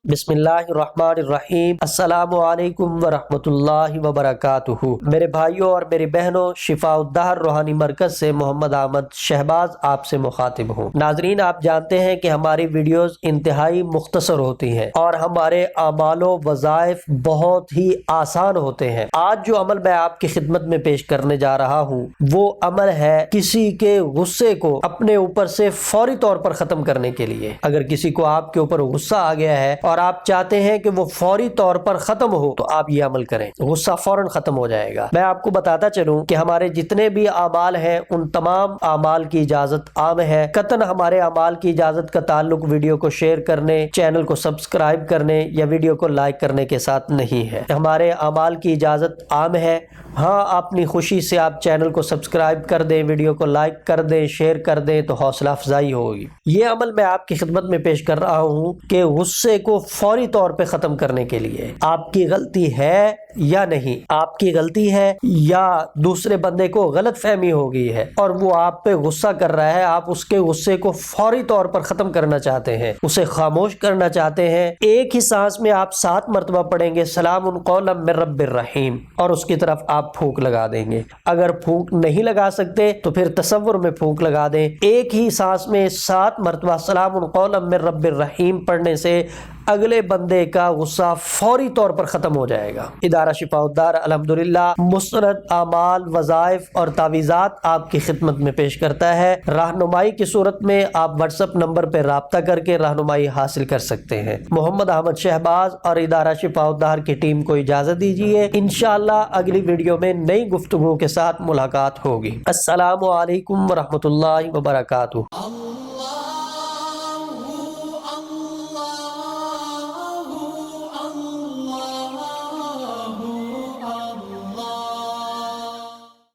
بسم اللہ الرحمن الرحیم۔ السلام علیکم ورحمۃ اللہ وبرکاتہ۔ میرے بھائیوں اور میری بہنوں، شفاء الدہر روحانی مرکز سے محمد احمد شہباز آپ سے مخاطب ہوں۔ ناظرین، آپ جانتے ہیں کہ ہماری ویڈیوز انتہائی مختصر ہوتی ہیں اور ہمارے اعمال و وظائف بہت ہی آسان ہوتے ہیں۔ آج جو عمل میں آپ کی خدمت میں پیش کرنے جا رہا ہوں وہ عمل ہے کسی کے غصے کو اپنے اوپر سے فوری طور پر ختم کرنے کے لیے۔ اگر کسی کو آپ کے اوپر غصہ آ گیا ہے اور آپ چاہتے ہیں کہ وہ فوری طور پر ختم ہو تو آپ یہ عمل کریں، غصہ فوراً ختم ہو جائے گا۔ میں آپ کو بتاتا چلوں کہ ہمارے جتنے بھی اعمال ہیں ان تمام اعمال کی اجازت عام ہے۔ قطعاً ہمارے اعمال کی اجازت کا تعلق ویڈیو کو شیئر کرنے، چینل کو سبسکرائب کرنے یا ویڈیو کو لائک کرنے کے ساتھ نہیں ہے۔ ہمارے اعمال کی اجازت عام ہے۔ ہاں، اپنی خوشی سے آپ چینل کو سبسکرائب کر دیں، ویڈیو کو لائک کر دیں، شیئر کر دیں تو حوصلہ افزائی ہوگی۔ یہ عمل میں آپ کی خدمت میں پیش کر رہا ہوں کہ غصے کو فوری طور پہ ختم کرنے کے لیے۔ آپ کی غلطی ہے یا نہیں، آپ کی غلطی ہے یا دوسرے بندے کو غلط فہمی ہو گئی ہے اور وہ آپ پہ غصہ کر رہا ہے، آپ اس کے غصے کو فوری طور پر ختم کرنا چاہتے ہیں، اسے خاموش کرنا چاہتے ہیں۔ ایک ہی سانس میں آپ 7 مرتبہ پڑھیں گے سلام قولا من رب الرحیم اور اس کی طرف آپ پھونک لگا دیں گے۔ اگر پھونک نہیں لگا سکتے تو پھر تصور میں پھونک لگا دیں۔ ایک ہی سانس میں 7 مرتبہ سلام قولا من رب الرحیم پڑھنے سے اگلے بندے کا غصہ فوری طور پر ختم ہو جائے گا۔ ادارہ شفاء الدہر الحمدللہ مستند اعمال، وظائف اور تعویذات آپ کی خدمت میں پیش کرتا ہے۔ رہنمائی کی صورت میں آپ واٹس ایپ نمبر پہ رابطہ کر کے رہنمائی حاصل کر سکتے ہیں۔ محمد احمد شہباز اور ادارہ شفاء الدہر کی ٹیم کو اجازت دیجیے، انشاءاللہ اگلی ویڈیو میں نئی گفتگو کے ساتھ ملاقات ہوگی۔ السلام علیکم ورحمۃ اللہ وبرکاتہ۔